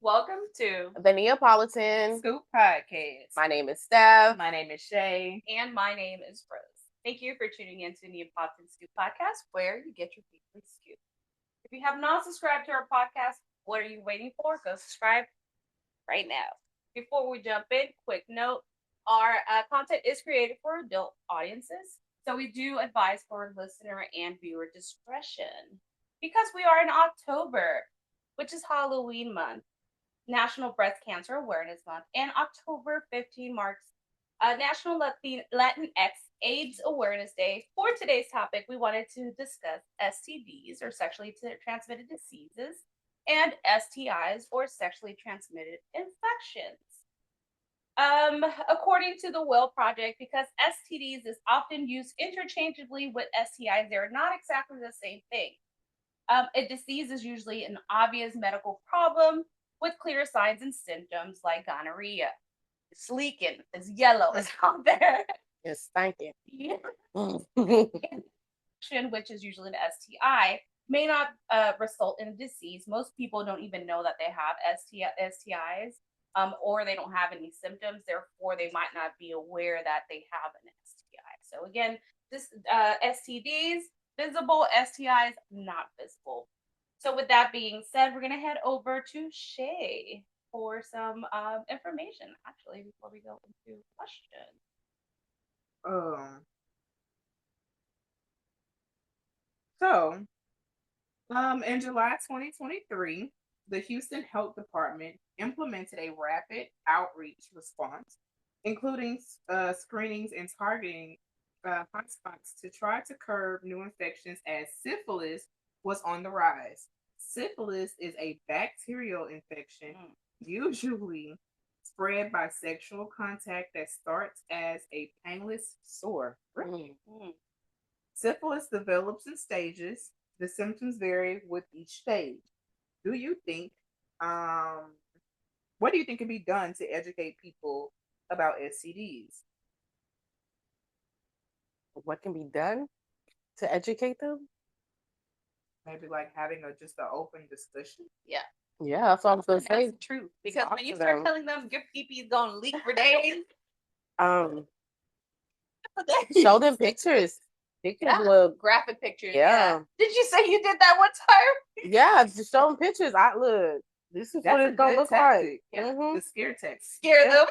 Welcome to the Neapolitan Scoop Podcast. My name is Steph. My name is Shay. And my name is Rose. Thank you for tuning in to Neapolitan Scoop Podcast, where you get your weekly scoop. If you have not subscribed to our podcast, what are you waiting for? Go subscribe right now. Before we jump in, quick note, our content is created for adult audiences, so we do advise for listener and viewer discretion. Because we are in October, which is Halloween month, National Breast Cancer Awareness Month, and October 15 marks National Latinx AIDS Awareness Day. For today's topic, we wanted to discuss STDs, or sexually transmitted diseases, and STIs, or sexually transmitted infections. According to the Well Project, because STDs is often used interchangeably with STIs, they're not exactly the same thing. A disease is usually an obvious medical problem with clear signs and symptoms like gonorrhea. It's leaking, it's yellow, it's out there. It's stinking. Yeah. Which is usually an STI, may not result in a disease. Most people don't even know that they have STIs, or they don't have any symptoms. Therefore, they might not be aware that they have an STI. So again, this STDs, visible, STIs, not visible. So with that being said, we're going to head over to Shay for some information, actually, before we go into questions. In July 2023, the Houston Health Department implemented a rapid outreach response, including screenings and targeting hotspots to try to curb new infections as syphilis was on the rise. Syphilis is a bacterial infection, usually spread by sexual contact that starts as a painless sore. Syphilis develops in stages. The symptoms vary with each stage. Do you think, what do you think can be done to educate people about STDs? What can be done to educate them? Maybe like having just an open discussion. Yeah, that's what I was gonna say. That's true. Because when you start telling them your pee is gonna leak for days, show them pictures. Look graphic pictures. Yeah. Did you say you did that one time? Yeah, just show them pictures. Look. This is what it's gonna look like. Yeah. The scare text. Scare them.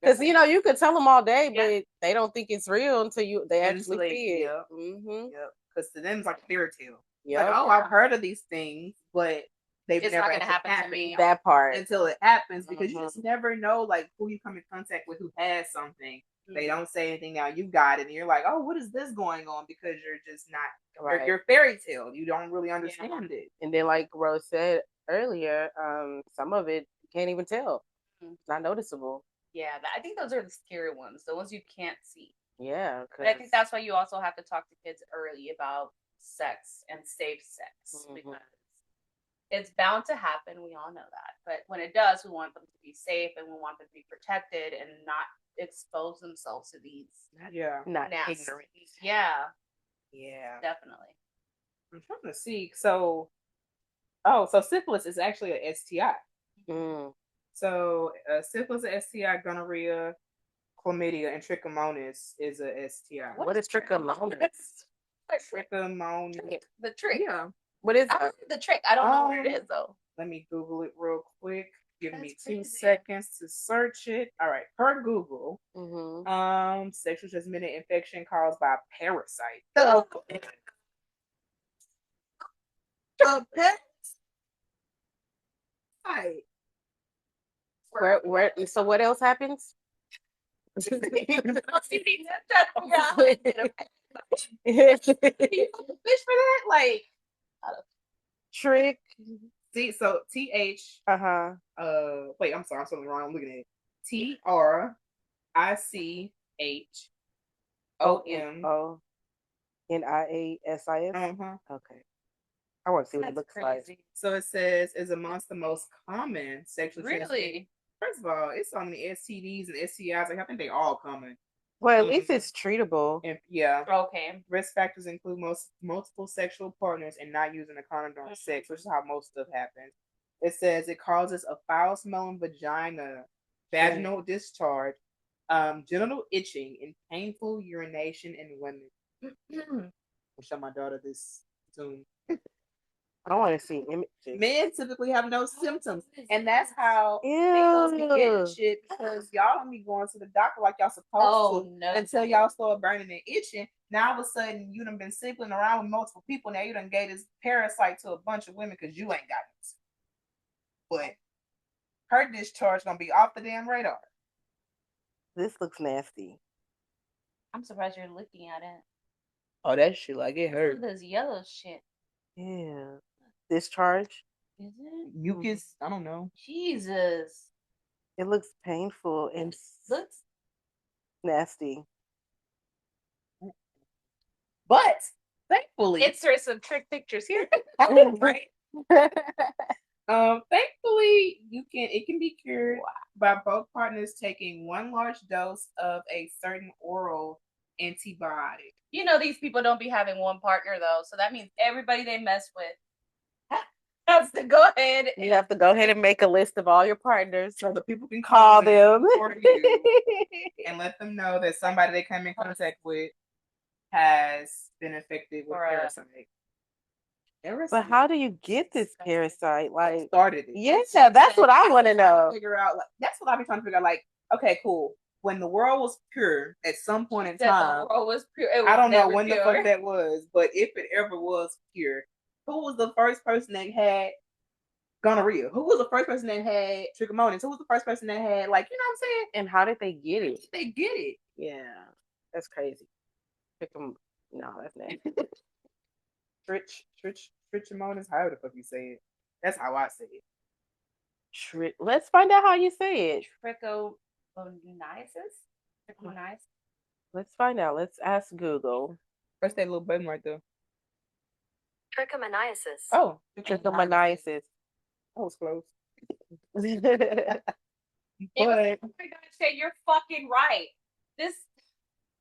Because you could tell them all day, but they don't think it's real until they actually see it. Yep. Because to them it's like a fairy tale. Yep. Like, I've heard of these things, but it's never going to happen to me. That part until it happens, because you just never know like who you come in contact with who has something. They don't say anything. Now you got it, and you're like, oh, what is this going on? Because you're just not you're fairy tale. You don't really understand it. And then, like Rose said earlier, some of it you can't even tell. It's not noticeable. Yeah, I think those are the scary ones, the ones you can't see. Yeah, but I think that's why you also have to talk to kids early about sex and safe sex, because it's bound to happen. We all know that. But when it does, we want them to be safe and we want them to be protected and not expose themselves to these. Not ignorant. Yeah. Definitely. I'm trying to see. So syphilis is actually an STI. So syphilis, an STI, gonorrhea, chlamydia, and trichomonas is a STI. What is trichomonas? Trichomonas. The trick. Yeah. What is that? The trick? I don't know what it is though. Let me Google it real quick. Give me 2 seconds to search it. All right. Per Google, sexually transmitted infection caused by parasite. Where? So what else happens? Can you fish for that? Like trick. See, so TH. Wait, I'm sorry, I'm something wrong. I'm looking at it. TRICHOMNIASIS. Okay. I want to see what it looks like. So it says is amongst the most common sexually transmitted. First of all, it's on the STDs and STIs. Like, I think they all common. Well, at least it's treatable. Okay. Risk factors include multiple sexual partners and not using a condom during sex, which is how most stuff happens. It says it causes a foul-smelling vaginal discharge, genital itching, and painful urination in women. I'll show my daughter this soon. I want to see images. Men typically have no symptoms, and that's how they Ew. be getting shit because y'all don't be going to the doctor like y'all supposed to until y'all start burning and itching. Now all of a sudden you done been cycling around with multiple people. Now you done gave this parasite to a bunch of women because you ain't got it. But her discharge gonna be off the damn radar. This looks nasty. I'm surprised you're looking at it. Oh, that shit like it hurt. This yellow shit. Yeah. Discharge. Is it? Mucus. I don't know. Jesus. It looks painful and Looks nasty. But thankfully, insert some trick pictures here. right? Thankfully, it can be cured by both partners taking one large dose of a certain oral antibiotic. You know these people don't be having one partner though, so that means everybody they mess with has to go ahead. You have to go ahead and make a list of all your partners so the people can call them for you and let them know that somebody they come in contact with has been affected with parasite. But how do you get this parasite? Like, started it? Yeah, that's what I want to know. Figure out. Like, that's what I've been trying to figure out. Like, okay, cool. When the world was pure, at some point in time, the world was pure. I don't know when the fuck that was, but if it ever was pure, who was the first person that had gonorrhea? Who was the first person that had trichomonas? Who was the first person that had, like, you know what I'm saying? And how did they get it? They get it. Yeah, that's crazy. No, that's nasty. Trichomonas, however the fuck you say it. That's how I say it. Let's find out how you say it. Trichomoniasis? Let's find out. Let's ask Google. Press that little button right there. Trichomoniasis. Oh, trichomoniasis. That was close. But oh my God, Shay, you're fucking right. This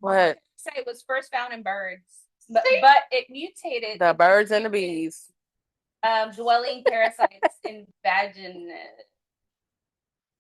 What? Say it was first found in birds, but it mutated. The birds and the bees. Dwelling parasites in vagina.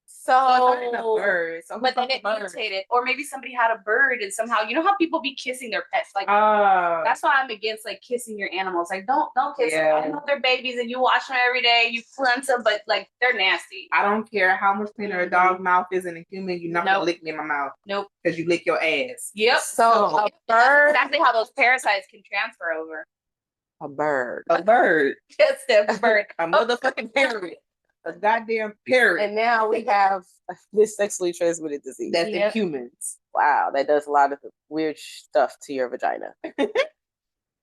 So, bird. So but then it mutated, or maybe somebody had a bird and somehow, you know how people be kissing their pets, like that's why I'm against like kissing your animals. Like don't kiss them. I know they're babies and you wash them every day, you cleanse them, but like they're nasty. I don't care how much cleaner a dog's mouth is than a human. You're not gonna lick me in my mouth. Nope. Because you lick your ass. Yep. So a bird. That's exactly how those parasites can transfer over. A bird. A bird. Just a bird. A motherfucking parrot. A goddamn parrot. And now we have this sexually transmitted disease. That's in humans. Wow, that does a lot of weird stuff to your vagina.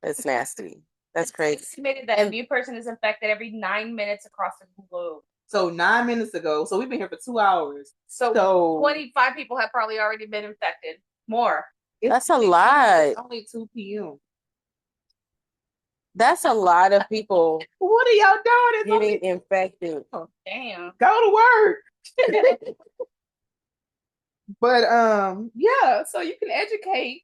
It's nasty. That's crazy. It's estimated that a new person is infected every 9 minutes across the globe. So 9 minutes ago, so we've been here for 2 hours. So 25 people have probably already been infected. More. That's a lot. It's only 2 p.m. That's a lot of people. What are y'all doing? It's getting infected. Oh, damn. Go to work. But yeah, so you can educate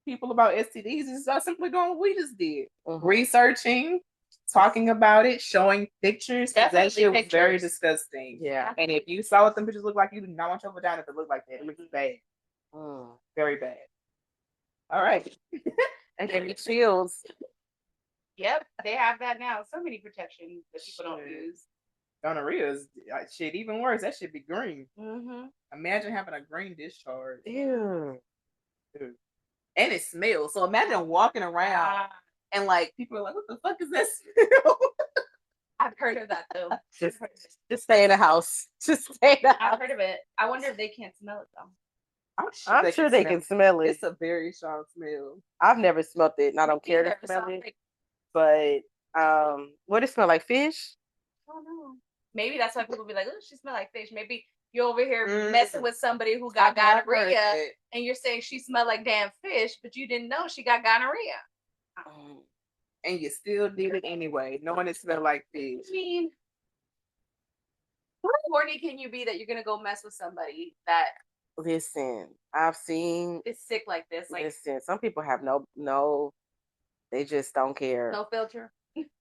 people about STDs and start simply doing what we just did. Researching, talking about it, showing pictures. That shit was very disgusting. Yeah. And if you saw what them pictures look like, you do not want your vagina to look like that. It looks bad. Very bad. All right. And then it chills. Yep, they have that now. So many protections that people don't use. Gonorrhea is shit even worse. That should be green. Mm-hmm. Imagine having a green discharge. Ew. Dude. And it smells. So imagine walking around and like people are like, "What the fuck is this?" I've heard of that though. Just stay in the house. Just stay in the house. I've heard of it. I wonder if they can't smell it though. I'm sure they can smell it. It's a very strong smell. I've never smelled it, and I don't care to smell it. But what does it smell like? Fish? I don't know. Maybe that's why people be like, "Oh, she smell like fish." Maybe you're over here messing with somebody who got gonorrhea, and you're saying she smelled like damn fish, but you didn't know she got gonorrhea. And you still did it anyway, knowing it smelled like fish. I mean, how horny can you be that you're gonna go mess with somebody that? Listen, I've seen it's sick like this. Like, listen, some people have no, they just don't care. No filter.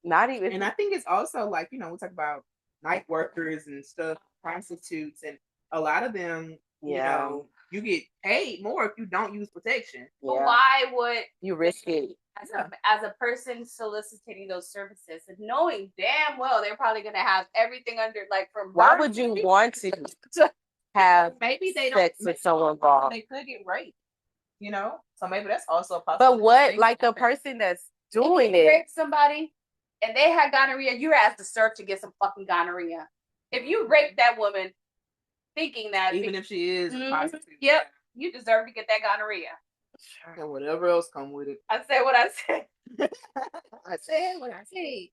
Not even. And I think it's also like, we talk about night workers and stuff, prostitutes, and a lot of them, you get paid more if you don't use protection. But why would you risk it? As a person soliciting those services and knowing damn well they're probably gonna have everything under from why would you want to have maybe they sex with someone involved? They could get raped, so maybe that's also a possibility. But what, like the person that's doing it, rape somebody and they had gonorrhea, you're asked to serve to get some fucking gonorrhea. If you rape that woman thinking that even if she is positive, yep, you deserve to get that gonorrhea. And whatever else come with it. I said what I said. I said what I said.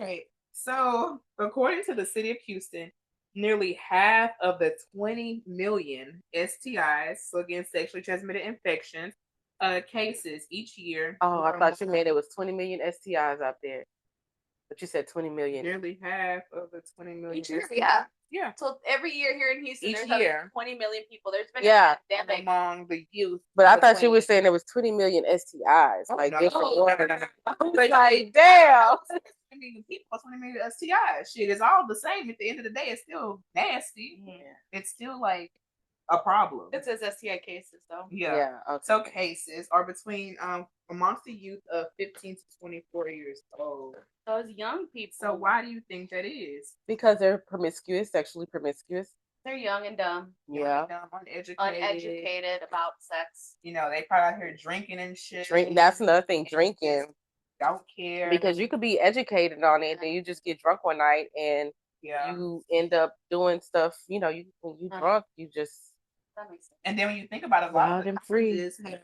Right. So, according to the city of Houston, nearly half of the 20 million STIs, so again, sexually transmitted infections, cases each year. Oh, I thought you meant it was 20 million STIs out there. But you said 20 million. Nearly half of the 20 million. Each year, yeah. So every year here in Houston, there's 20 million people. There's been a pandemic among the youth. But I thought you were saying there was 20 million STIs. Different ones. Like, damn. 20 million people, 20 million STIs. Shit, it's all the same. At the end of the day, it's still nasty. Yeah. It's still like a problem. It says STI cases, though. Yeah. Okay. So cases are between amongst the youth of 15 to 24 years old. Those young people. So why do you think that is? Because they're promiscuous, sexually promiscuous. They're young and dumb. Yeah. Uneducated about sex. They probably out here drinking and shit. That's another thing, drinking. Don't care. Because you could be educated on it and you just get drunk one night and you end up doing stuff, when you drunk, you just. That makes sense. And then when you think about it, a lot of colleges have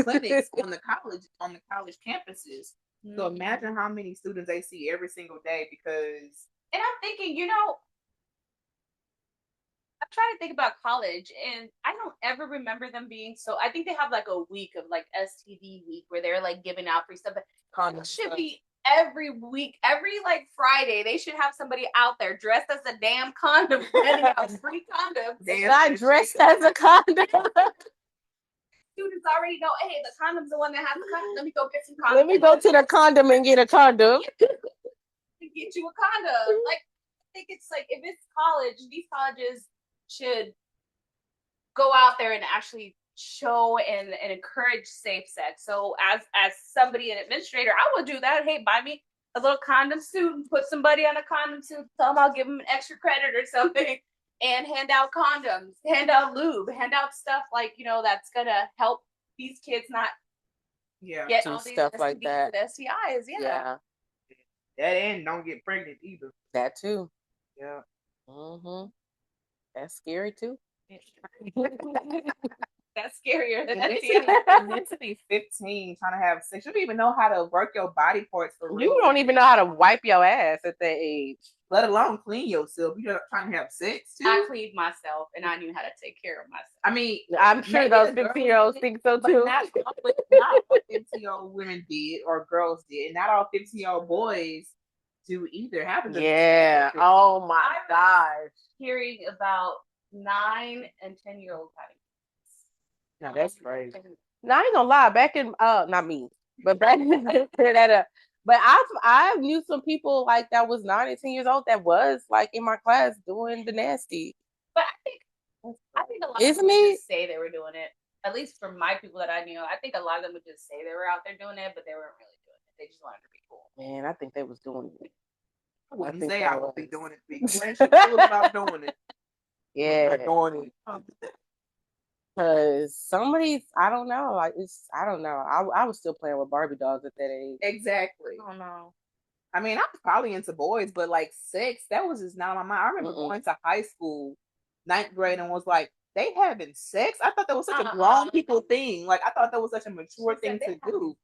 clinics on the college campuses. Mm-hmm. So imagine how many students they see every single day because. And I'm thinking, I'm trying to think about college, and I don't ever remember them being so. I think they have like a week of like STD week where they're like giving out free stuff. But it should be every week, every like Friday. They should have somebody out there dressed as a damn condom, handing out free condoms. Not dressed as a condom. Students already know, hey, the condom's the one that has the condom. Let me go get some condoms. Let me go to the condom and get a condom. Get you a condom. Like, I think it's like if it's college, these colleges should go out there and actually show and encourage safe sex. So as somebody, an administrator, I would do that. Hey, buy me a little condom suit and put somebody on a condom suit. Tell them I'll give them an extra credit or something. And hand out condoms, hand out lube, hand out stuff like, that's going to help these kids not get all these stuff STDs like that. And STIs. Yeah. That and don't get pregnant either. That too. Yeah. Mm-hmm. That's scary too. That's scarier than STIs. And then to be 15 trying to have sex, you don't even know how to work your body parts for real. You don't even know how to wipe your ass at that age. Let alone clean yourself. You're trying to have sex too. I cleaned myself and I knew how to take care of myself. I mean, I'm sure those 15-year-olds think so too. Not all 15-year-old women did or girls did. And not all 15-year-old boys do either. Yeah. Oh my gosh. Hearing about 9 and 10-year-olds having. No, that's crazy. No, I ain't gonna lie. Back in not me, but back in that but I knew some people like that was 9 and 10 years old that was like in my class doing the nasty. But I think a lot of them would just say they were doing it. At least for my people that I knew, I think a lot of them would just say they were out there doing it, but they weren't really doing it. They just wanted to be cool. Man, I think they was doing it. I wouldn't say I would be doing it. Be cool about doing it. Yeah, doing it. Because somebody's, I don't know. I don't know. I was still playing with Barbie dolls at that age. Exactly. I don't know. I mean, I was probably into boys, but like sex, that was just not on my mind. I remember going to high school, 9th grade, and was like, they having sex? I thought that was such a grown people thing. Like, I thought that was such a mature thing to do.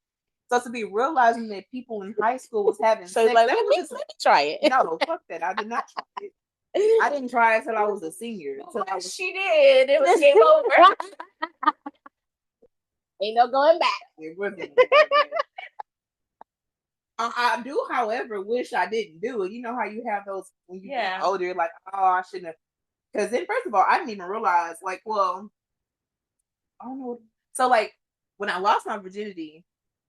So to be realizing that people in high school was having sex, like, let me try it. No, fuck that. I did not try it. I didn't try it until I was a senior. She did. It was game over. Ain't no going back. It wasn't. I do, however, wish I didn't do it. You know how you have those when you get older, like, oh, I shouldn't have. Because then, first of all, I didn't even realize, like, well, I don't know. So, like, when I lost my virginity,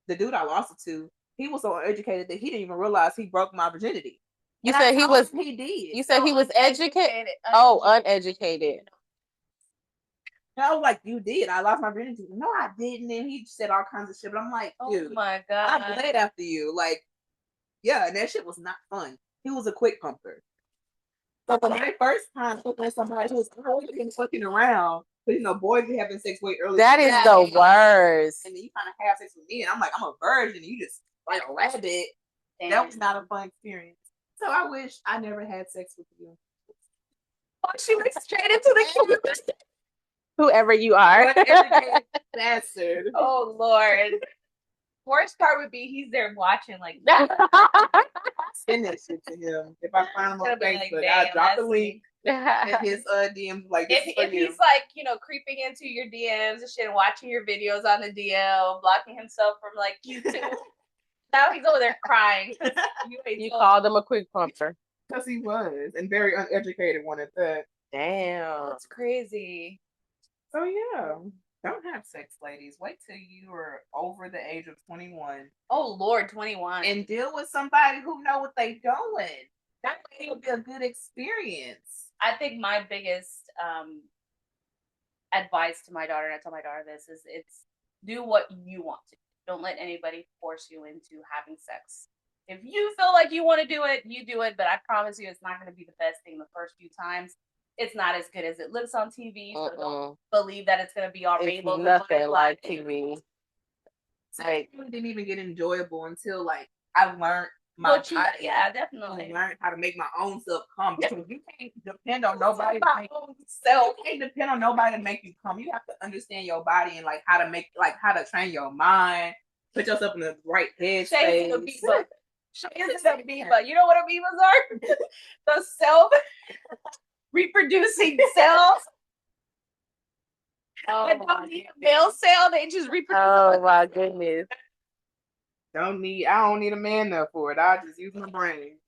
the dude I lost it to, he was so uneducated that he didn't even realize he broke my virginity. You said he was. He did. You said he was educated. Oh, uneducated. I was like, you did. I lost my virginity. No, I didn't. And he said all kinds of shit. But I'm like, dude, oh my God. I bled after you. Like, yeah, and that shit was not fun. He was a quick pumper. So for my first time fucking somebody who was always been fucking around, but boys be having sex way earlier. That is the worst. And then you kind of have sex with me, and I'm like, I'm a virgin, and you just like a rabbit. Damn. That was not a fun experience. So I wish I never had sex with you. Oh, she went straight into the camera. Whoever you are. Bastard. Oh Lord. Worst part would be he's there watching like Send that shit to him. If I find him on Gonna be Facebook, like, I'll damn, drop the that's link in his DMs. Like, this is for if you. he's like, creeping into your DMs and shit and watching your videos on the DL, blocking himself from like YouTube. Now he's over there crying. You called him a quick pumper. Because he was, and very uneducated one at that. Damn. That's crazy. So yeah, don't have sex, ladies. Wait till you are over the age of 21. Oh Lord, 21. And deal with somebody who know what they doing. That will be a good experience. I think my biggest advice to my daughter, and I tell my daughter this, is it's do what you want to. Don't let anybody force you into having sex. If you feel like you want to do it, you do it. But I promise you, it's not going to be the best thing the first few times. It's not as good as it looks on TV. So don't believe that it's going to be all rainbows. It's nothing like TV. Like, it didn't even get enjoyable until like I learned my body. Yeah, definitely. I learned how to make my own self come. Because you can't depend on nobody to make self. You can't depend on nobody to make you come. You have to understand your body and like how to train your mind, put yourself in the right headspace. You know what amoebas are? The self-reproducing cells. Oh, they don't need a male cell, they just reproduce. Oh my goodness. I don't need a man there for it. I just use my brain.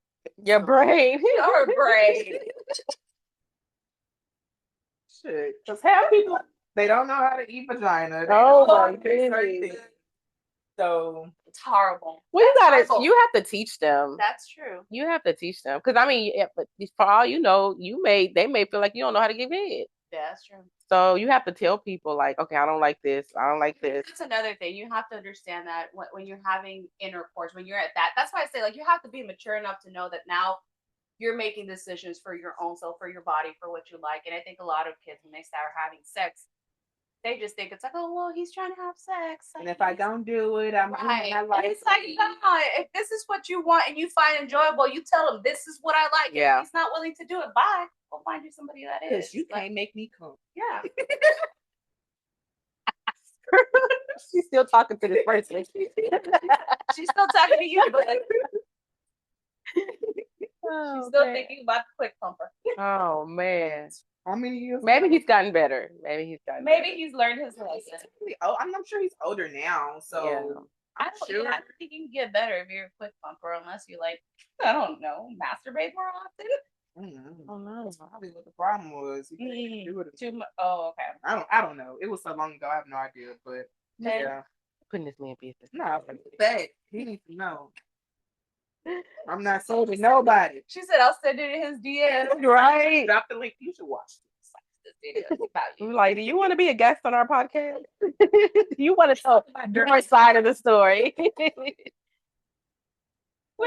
Your brain. Your brain. Shit. Because half people, they don't know how to eat vagina. Oh my goodness. So it's horrible. Well, you have to teach them. That's true. You have to teach them. Because I mean, but for all you know, they may feel like you don't know how to give head. Yeah, that's true. So you have to tell people like, okay, I don't like this. I don't like this. That's another thing. You have to understand that when you're having intercourse, when you're at that's why I say like you have to be mature enough to know that now you're making decisions for your own self, for your body, for what you like. And I think a lot of kids, when they start having sex, they just think it's like, oh well, he's trying to have sex. And if I don't do it, I'm right. I like and it's like, no, if this is what you want and you find enjoyable, you tell him this is what I like. Yeah. If he's not willing to do it, bye. Go find you somebody that is. Because you can't make me come. Yeah. She's still talking to this person. She's still talking to you, but oh, she's still thinking about the quick pumper. Oh man. How many years? Maybe he's gotten better. Maybe he's learned his lesson. I'm not sure he's older now, so yeah. I don't think you can get better if you're a quick pumper unless you like, I don't know, masturbate more often. Oh no. Probably what the problem was. Oh, okay. I don't know. It was so long ago. I have no idea, but yeah. Putting this man business. No, but he needs to know. I'm not sold with nobody. She said I'll send it in his DM. Right. Drop the link. You should watch this video about you. Like, do you want to be a guest on our podcast? You want to tell your side of the story? We're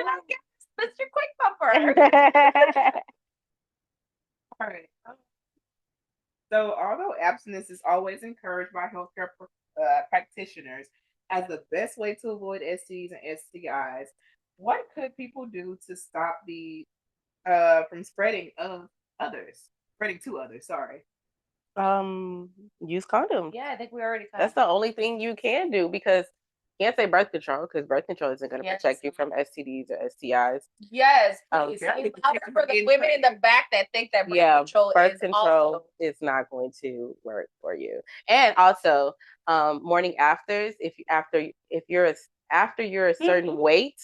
not guests, Mr. Quick Pumper. All right. So, although abstinence is always encouraged by healthcare practitioners as the best way to avoid STDs and STIs, what could people do to stop the from spreading to others? Sorry. Use condoms. Yeah, I think we already. That's the only thing you can do because you can't say birth control because birth control isn't going to protect you from STDs or STIs. Yes, please. For the women in the back that think that birth control is not going to work for you. And also, morning afters. If you're a certain weight,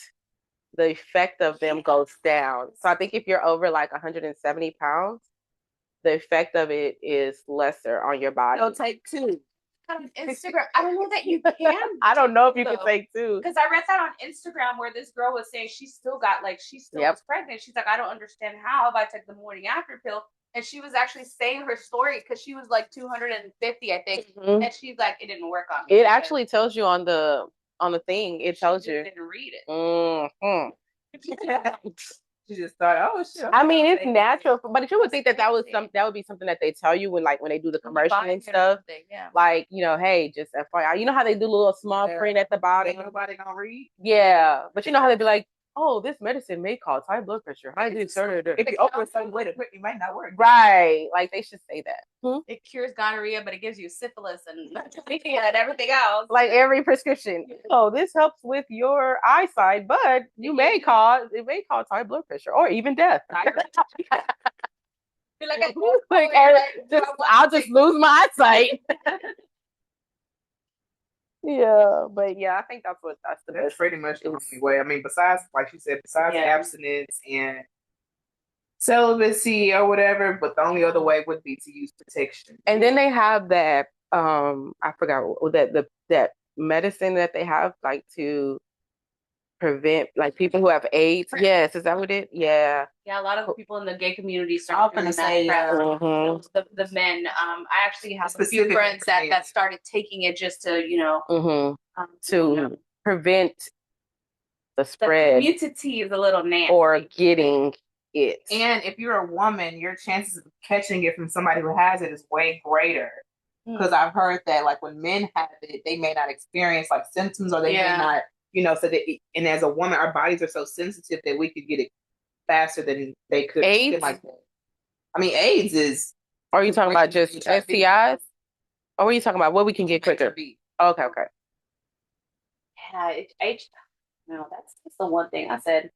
the effect of them goes down. So I think if you're over like 170 pounds, the effect of it is lesser on your body. So take 2. on Instagram. I don't know that you can. I don't know if you can say two. Because I read that on Instagram where this girl was saying she still was pregnant. She's like, I don't understand how if I took the morning after pill. And she was actually saying her story because she was like 250, I think. Mm-hmm. And she's like, it didn't work on me. It actually tells you on the thing. It tells you. Didn't read it. Mm-hmm. She just thought, oh shit. I mean, it's natural, but you would think that would be something that they tell you when they do the commercial and stuff. Yeah. Like, hey, just FYI. You know how they do a little small print at the bottom? Nobody gonna read. Yeah, but you know how they be like, oh, this medicine may cause high blood pressure. If you open a certain way to put, it might not work. Right. Like, they should say that. It cures gonorrhea, but it gives you syphilis and everything else. Like every prescription. Oh, this helps with your eyesight, but it may cause high blood pressure or even death. I'll just lose my eyesight. Yeah, but yeah, I think that's the That's best. pretty much the only way. I mean, besides, like you said, abstinence and celibacy or whatever, but the only other way would be to use protection. And then they have that I forgot that medicine that they have like to prevent like people who have AIDS. Yes, is that what it? Yeah. Yeah, a lot of people in the gay community start doing that. The men. I actually have a few friends that started taking it just to to prevent the spread. The community is a little nasty. Or getting it. And if you're a woman, your chances of catching it from somebody who has it is way greater. Because I've heard that like when men have it, they may not experience like symptoms or they may not, so that and as a woman, our bodies are so sensitive that we could get it faster than they could. AIDS? Like that. I mean, AIDS is. Are you talking about just STIs? Or are you talking about what we can get quicker? Okay. Yeah, that's the one thing I said.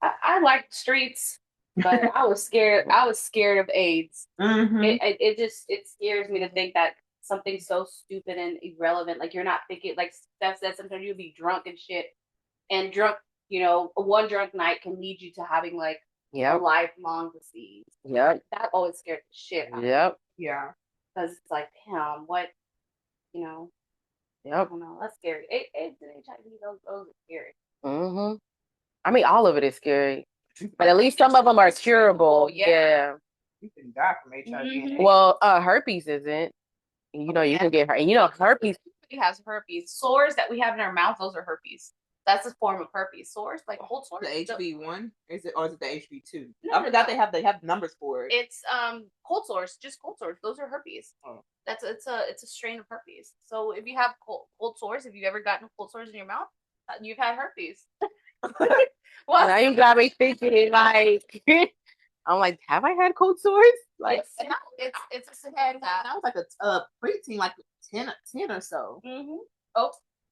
I like the streets, but I was scared. I was scared of AIDS. Mm-hmm. It scares me to think that something so stupid and irrelevant, like you're not thinking, like Steph said, sometimes you'll be drunk and shit, and drunk, one drunk night can lead you to having like a lifelong disease. Yep. That always scared the shit out of me. Yep. Yeah. Because it's like, damn, what, Yep. I don't know. That's scary. AIDS and HIV, those are scary. Mm-hmm. I mean, all of it is scary, but at least some of them are curable. Yeah. You can die from HIV. Mm-hmm. Well, herpes isn't. You can get herpes. Herpes. Everybody has herpes. Sores that we have in our mouth, those are herpes. That's a form of herpes. Sores, like cold sores. The HB1 is it, or is it the HB2? No, I forgot they have numbers for it. It's cold sores, just cold sores. Those are herpes. Oh. It's a strain of herpes. So if you have cold sores, if you've ever gotten cold sores in your mouth, you've had herpes. Well, now you got me thinking like. I'm like, have I had cold sores? Like, it's a sad. That was like a preteen, like 10 or so. Mm-hmm.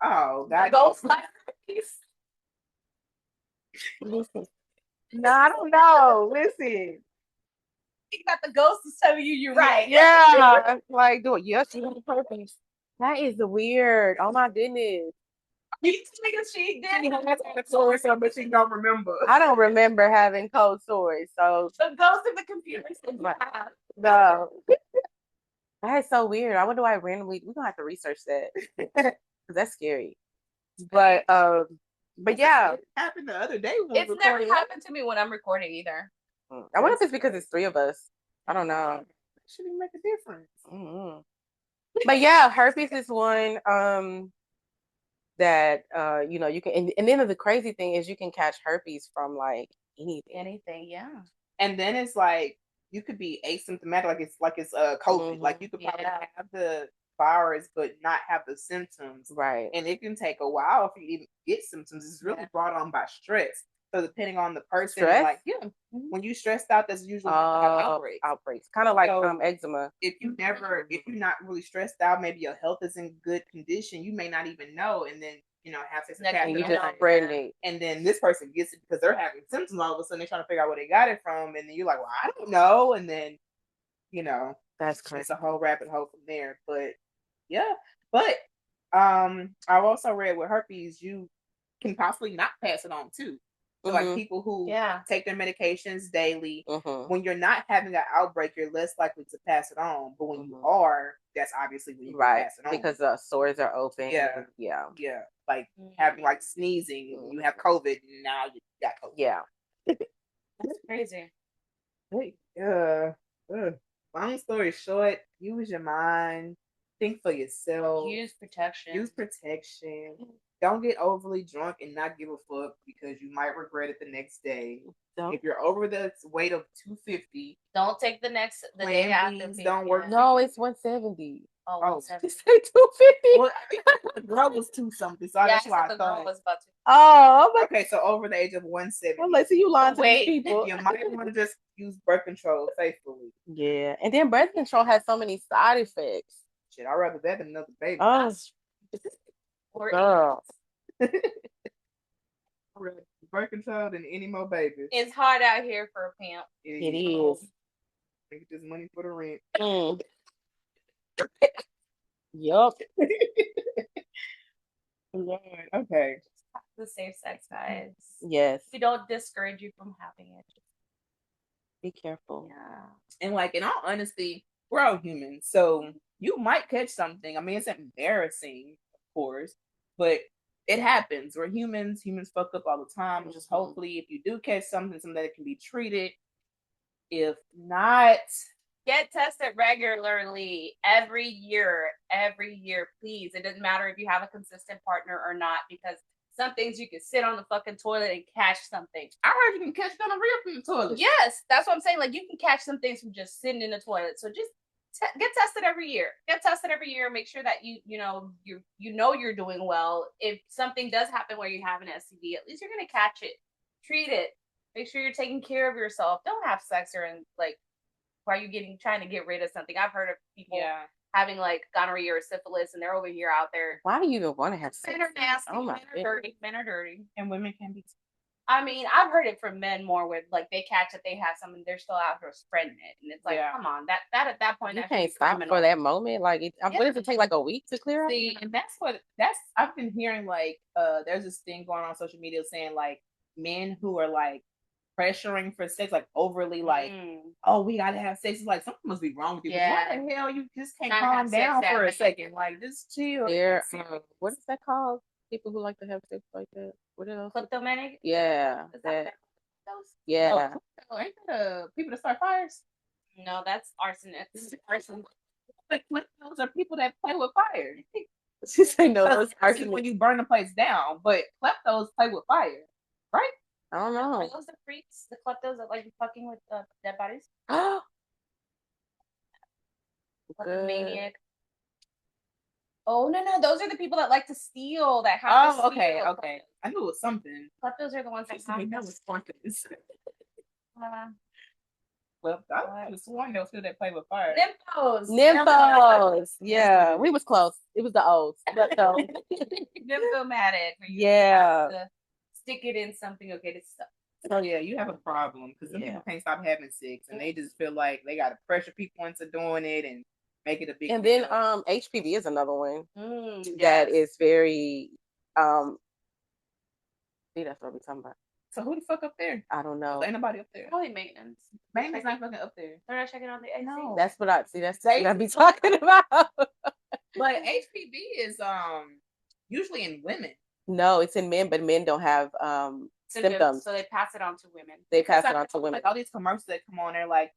Oh, that ghost like No, I don't know. Listen, think that the ghost is telling you you're right. Yeah, like do it. Yes, you have purpose. That is weird. Oh my goodness. She did. But she don't remember. I don't remember having cold sores. So the ghost in the computer. No. That is so weird. I wonder why we're gonna have to research that. Because that's scary. But yeah. It happened the other day. It's never happened to me when I'm recording either. I wonder if it's because it's 3 of us. I don't know. It shouldn't make a difference. Mm-hmm. But yeah, herpes is one that you can, and then the crazy thing is you can catch herpes from like anything. Yeah. And then it's like you could be asymptomatic, like it's COVID. Mm-hmm. Like you could probably have the virus but not have the symptoms. Right. And it can take a while for you to even get symptoms. It's really brought on by stress. So depending on the person, like when you stressed out, that's usually outbreaks. Kind of like eczema. If you're not really stressed out, maybe your health is in good condition, you may not even know, and then have sex and you just pregnant. And then this person gets it because they're having symptoms. All of a sudden, they're trying to figure out where they got it from, and then you're like, well, I don't know, and then that's crazy. It's a whole rabbit hole from there. But I've also read with herpes, you can possibly not pass it on too. So like people who take their medications daily, when you're not having an outbreak, you're less likely to pass it on. But when you are, that's obviously when you can pass it on. Because the sores are open. Yeah. Like having like sneezing, you have COVID, and now you got COVID. Yeah. That's crazy. Long story short, use your mind. Think for yourself. Use protection. Don't get overly drunk and not give a fuck because you might regret it the next day. If you're over the weight of 250, don't take the day after. Don't work. No, it's 170. Oh, 170. You say 250? Well, the girl was 2 something, so that's why I thought. Was about to. Oh, okay. So over the age of 170. I'm like, so you lying to these people. You might want to just use birth control faithfully. Yeah, and then birth control has so many side effects. Shit, I'd rather that than another baby. Oh, girl. Birth control than any more babies. It's hard out here for a pimp. It is. Get this money for the rent. Yup. Lord. Okay. The safe sex, guys. Yes. We don't discourage you from having it. Be careful. Yeah. And like in all honesty, we're all humans, so you might catch something. I mean, it's embarrassing, of course, but it happens. We're humans. Humans fuck up all the time. Just hopefully, if you do catch something that can be treated. If not, get tested regularly every year, please. It doesn't matter if you have a consistent partner or not, because some things you can sit on the fucking toilet and catch something. I heard you can catch it on the real toilet. Yes, that's what I'm saying. Like, you can catch some things from just sitting in the toilet. So just get tested every year. Make sure that you know you're doing well. If something does happen where you have an STD, at least you're gonna catch it. Treat it. Make sure you're taking care of yourself. Don't have sex or while you're trying to get rid of something. I've heard of people having like gonorrhea or syphilis, and they're over here out there. Why do you even want to have sex? Men are nasty. Men are dirty, and women can be. I mean, I've heard it from men more where like they catch it, they have something, they're still out here spreading it, and it's like, come on, that at that point you can't stop for that moment. Like, what does it take? Like a week to clear up? See, and I've been hearing like there's this thing going on social media saying like men who are like pressuring for sex, like overly like, oh, we gotta have sex. It's like something must be wrong with you. Yeah. What the hell? You just can't calm down for a second. Like, just chill. What is that called? People who like to have sex like that. What are those? Kleptomaniac? Yeah. Yeah. Oh, ain't that people that start fires? No, that's arsonists. Arson. But those are people that play with fire. She said no, those arsonists. When you burn the place down, but kleptos play with fire, right? I don't know. Are those the freaks, the kleptos that like fucking with dead bodies? Kleptomaniac. Oh no, those are the people that like to steal. That have to steal. Okay. I knew it was something. Kleptos are the ones that have. That was something. Well, I was sworn there was people that play with fire. Nymphos. Yeah, we was close. It was the O's. But so. Nymphomatic. Yeah. Stick it in something. Okay, this stuff. Oh yeah, you have a problem because people can't stop having sex, and they just feel like they got to pressure people into doing it and make it a big. And then HPV is another one that is very See, that's what we're talking about. So who the fuck up there? I don't know. Ain't nobody up there. Probably maintenance. Maintenance not fucking up there. They're not checking on the AC. No. That's what I see. That's what I be talking about. But HPV is usually in women. No, it's in men, but men don't have symptoms. So they pass it on to women. They pass it on to women. Like all these commercials that come on, they're like,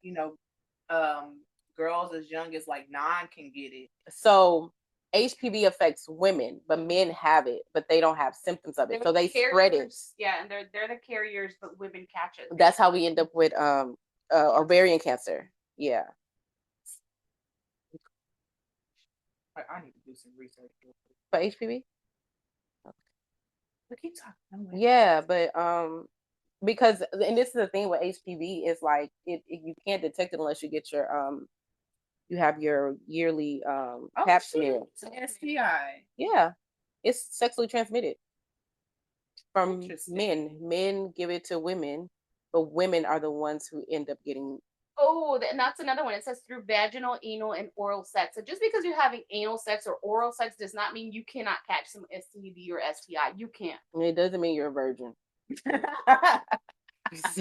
girls as young as like 9 can get it. So HPV affects women, but men have it, but they don't have symptoms of it. So they spread it. Yeah, and they're the carriers, but women catch it. That's how we end up with ovarian cancer. Yeah. I need to do some research for HPV. But keep talking. Yeah, but because and this is the thing with HPV is like you can't detect it unless you get your you have your yearly pap smear. It's an STI. Yeah, it's sexually transmitted from men. Men give it to women, but women are the ones who end up getting. Oh, and that's another one. It says through vaginal, anal, and oral sex. So just because you're having anal sex or oral sex does not mean you cannot catch some STD or STI. You can't. It doesn't mean you're a virgin.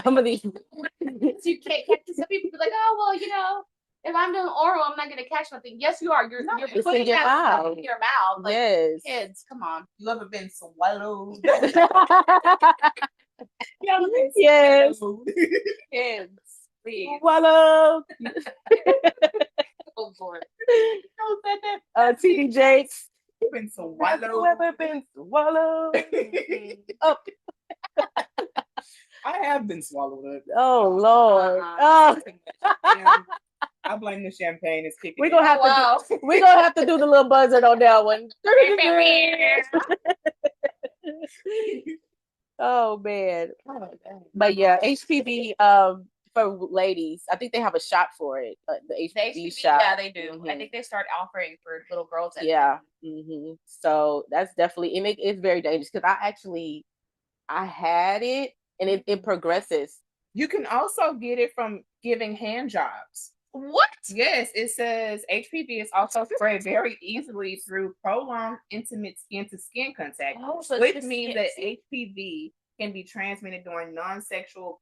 Some of these. You can't catch it. Some people be like, oh, well, if I'm doing oral, I'm not going to catch nothing. Yes, you are. You're It's putting in your that mouth. in your mouth. Like, Yes. kids, come on. You ever been swallowed? Yes. Kids, please. Swallow. Oh, Lord. TD Jakes. You've been Have you swallowed. ever been swallowed up? I have been swallowed up. Oh Lord! Oh. I blame the champagne. It's kicking. We're gonna have to. We're gonna have to do the little buzzer on that one. Oh man! But yeah, HPV. For ladies, I think they have a shot for it. The HPV shot. Yeah, they do. Mm-hmm. I think they start offering for little girls. Mm-hmm. So that's definitely, and it's very dangerous because I had it and it progresses. You can also get it from giving hand jobs. What? Yes, it says HPV is also spread very easily through prolonged intimate skin-to-skin contact, which means that HPV can be transmitted during non-sexual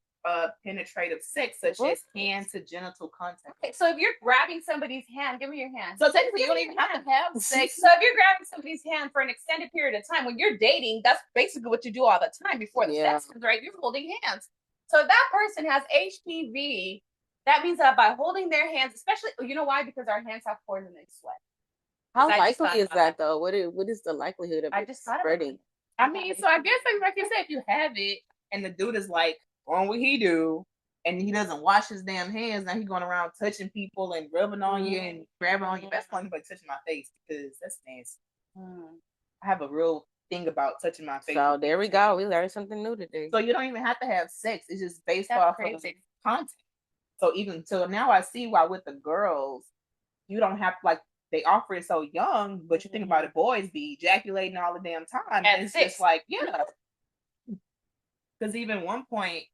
penetrative sex, such as hand-to-genital contact. Okay, so if you're grabbing somebody's hand, give me your hand. So technically, you don't even have to have sex. So if you're grabbing somebody's hand for an extended period of time, when you're dating, that's basically what you do all the time before the sex comes, right? You're holding hands. So if that person has HPV, that means that by holding their hands, especially, you know why? Because our hands have pores and they sweat. How likely is that though? What is the likelihood of it spreading? I mean, so I guess like you said, if you have it and the dude is like on what he do, and he doesn't wash his damn hands, now he's going around touching people and rubbing on you and grabbing on you. That's why he's like touching my face because that's nasty. I have a real thing about touching my face. So there we go. We learned something new today. So you don't even have to have sex. It's just based off of content. So even so now I see why with the girls, you don't have like they offer it so young, but you think about it, boys be ejaculating all the damn time. And it's just like, because even one point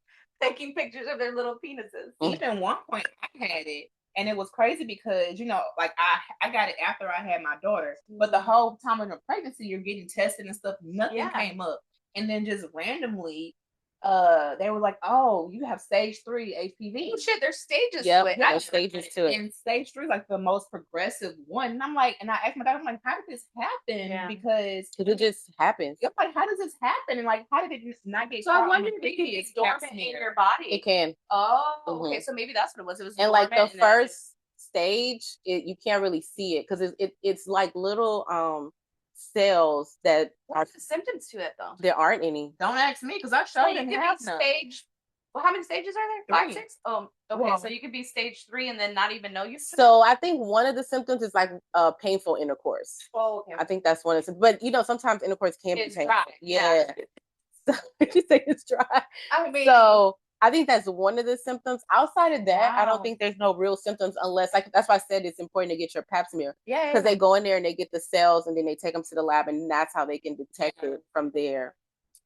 taking pictures of their little penises. Even one point I had it. And it was crazy because, like I got it after I had my daughter. But the whole time of the pregnancy, you're getting tested and stuff. Nothing came up. And then just randomly, they were like, "Oh, you have stage 3 HPV." Oh shit, there's stages to it. There's stages to it. And stage 3 is like the most progressive one. And I'm like, and I asked my dad, I'm like, how did this happen? Because it just happens. I'm like, how does this happen? And like, how did it just not get? So I wonder if it is dormant in your body. It can. Oh, okay. So maybe that's what it was. It was and like the first stage, you can't really see it because it's like little cells that What's the symptoms to it though? There aren't any. Don't ask me because I showed you have stage. Well, how many stages are there? 5, 6? Oh, okay. Well, so you could be stage 3 and then not even know you. So I think one of the symptoms is like painful intercourse. Oh, okay. I think that's one of the. But sometimes intercourse can be painful. Dry. Yeah. So you say it's dry. I mean, so I think that's one of the symptoms. Outside of that, I don't think there's no real symptoms unless, like, that's why I said it's important to get your pap smear. Yeah. Because they go in there and they get the cells and then they take them to the lab and that's how they can detect it from there.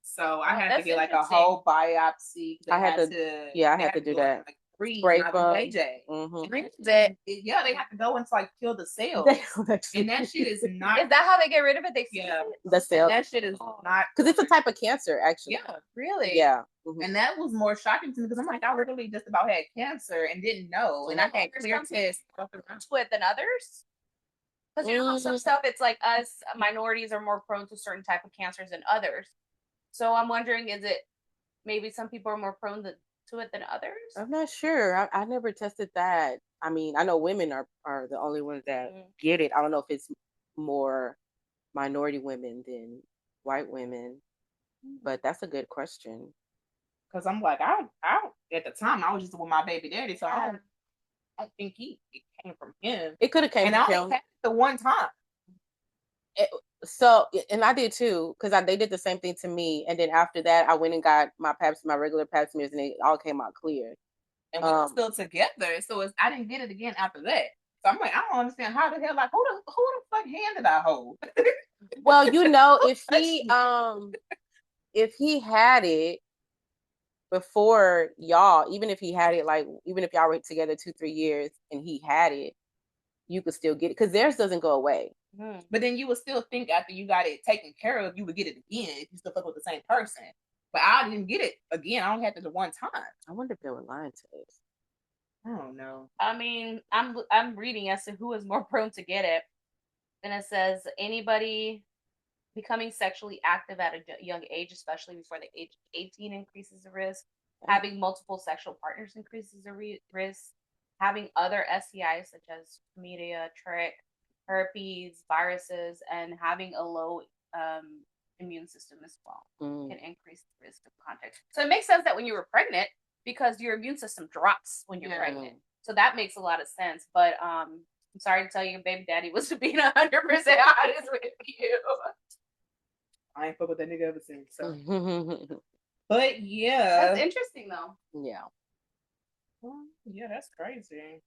So I had to get like a whole biopsy. I had to do that. Like spray from AJ. They have to go and like kill the cells. And that shit is not. Is that how they get rid of it? They the cells. That shit is not because it's a type of cancer, actually. Yeah, really. Yeah. And that was more shocking to me because I'm like, I literally just about had cancer and didn't know, and I had clear tests with than others. Because some stuff, it's like us minorities are more prone to certain type of cancers than others. So I'm wondering, is it maybe some people are more prone to it than others? I'm not sure. I never tested that. I mean, I know women are the only ones that get it. I don't know if it's more minority women than white women, but that's a good question. Because I'm like, I at the time I was just with my baby daddy, so I think it came from him. It could have came from him. And I had the one time. So, and I did too, because they did the same thing to me. And then after that, I went and got my regular pap smears, and they all came out clear. And we were still together, so I didn't get it again after that. So I'm like, I don't understand how the hell, like, who the fuck hand did I hold? Well, if he had it before y'all, even if he had it, like, even if y'all were together 2-3 years and he had it, you could still get it because theirs doesn't go away. But then you would still think after you got it taken care of, you would get it again if you still fuck with the same person. But I didn't get it again. I only had it the one time. I wonder if they were lying to us. I don't know. I mean, I'm reading as to who is more prone to get it, and it says anybody becoming sexually active at a young age, especially before the age of 18, increases the risk. Having multiple sexual partners increases the risk. Having other STIs such as chlamydia, trich, herpes, viruses, and having a low immune system as well can increase the risk of contact. So it makes sense that when you were pregnant, because your immune system drops when you're pregnant. So that makes a lot of sense. But I'm sorry to tell you, baby daddy was being 100% honest with you. I ain't fuck with that nigga ever since. So. But yeah, that's interesting though. Yeah. Yeah, that's crazy.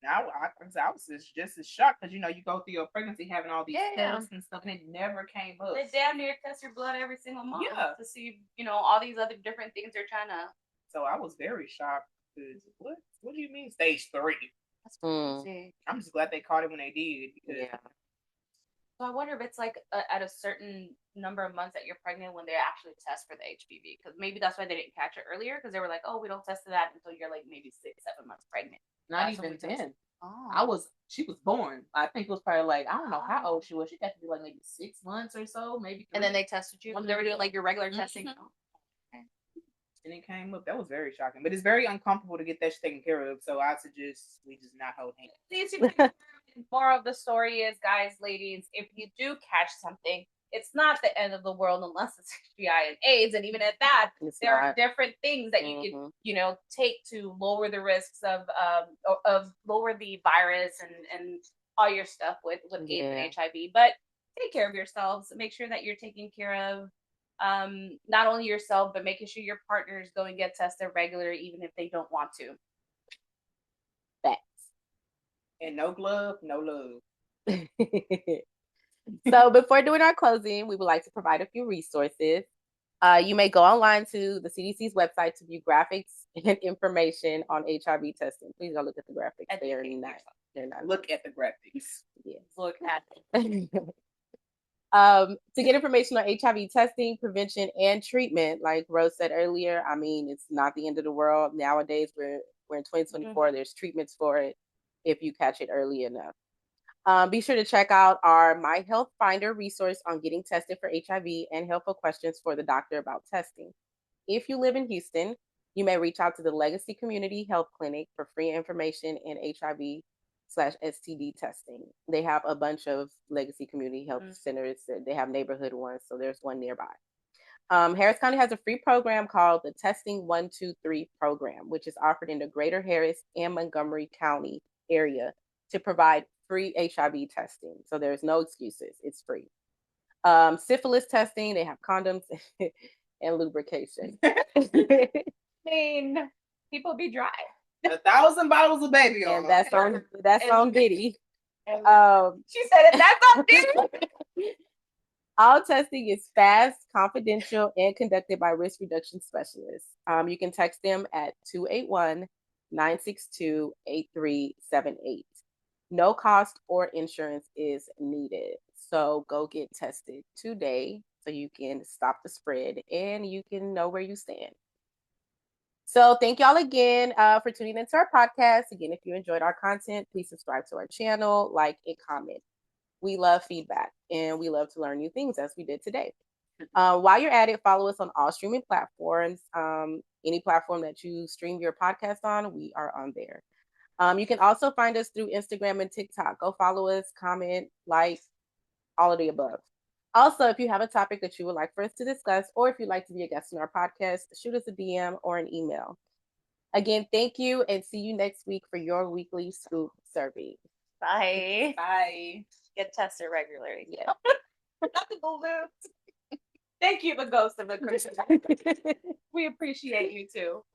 Now I was just as shocked because you go through your pregnancy having all these tests and stuff, and it never came up. They damn near test your blood every single month to see, all these other different things they're trying to. So I was very shocked. What do you mean stage 3? That's crazy. I'm just glad they caught it when they did. Because So I wonder if it's like at a certain number of months that you're pregnant when they actually test for the HPV, because maybe that's why they didn't catch it earlier, because they were like, oh, we don't test for that until you're like maybe 6-7 months pregnant. Not even then. She was born. I think it was probably like, I don't know how old she was. She got to be like maybe 6 months or so, maybe 3. And then they tested you. They were doing like your regular testing. And it came up. That was very shocking. But it's very uncomfortable to get that taken care of. So I suggest we just not hold hands. More of the story is, guys, ladies, if you do catch something, it's not the end of the world unless it's STI and AIDS. And even at that, there are different things that you can, take to lower the risks of lower the virus and all your stuff with AIDS and HIV. But take care of yourselves. Make sure that you're taking care of not only yourself, but making sure your partners go and get tested regularly, even if they don't want to. Facts. And no glove, no love. So before doing our closing, we would like to provide a few resources. You may go online to the CDC's website to view graphics and information on HIV testing. Please go look at the graphics. They're not. Look at the graphics. Yes. Look at them. To get information on HIV testing, prevention, and treatment, like Rose said earlier, I mean, it's not the end of the world. Nowadays, we're in 2024. There's treatments for it if you catch it early enough. Be sure to check out our My Health Finder resource on getting tested for HIV and helpful questions for the doctor about testing. If you live in Houston, you may reach out to the Legacy Community Health Clinic for free information in HIV/STD testing. They have a bunch of Legacy Community Health centers. They have neighborhood ones, so there's one nearby. Harris County has a free program called the Testing 123 program, which is offered in the Greater Harris and Montgomery County area to provide free HIV testing. So there's no excuses. It's free. Syphilis testing, they have condoms and lubrication. I mean, people be dry. 1,000 bottles of baby oil. And that's on Diddy. She said it. That's on Diddy. All testing is fast, confidential, and conducted by risk reduction specialists. You can text them at 281-962-8378. No cost or insurance is needed. So go get tested today so you can stop the spread and you can know where you stand. So thank y'all again for tuning into our podcast. Again, if you enjoyed our content, please subscribe to our channel, like, and comment. We love feedback and we love to learn new things as we did today. While you're at it, follow us on all streaming platforms. Any platform that you stream your podcast on, we are on there. You can also find us through Instagram and TikTok. Go follow us, comment, like, all of the above. Also, if you have a topic that you would like for us to discuss, or if you'd like to be a guest on our podcast, shoot us a DM or an email. Again, thank you, and see you next week for your weekly scoop survey. Bye. Bye. Get tested regularly. Yeah. Not the balloons. Thank you, the ghost of the Christmas. We appreciate you too.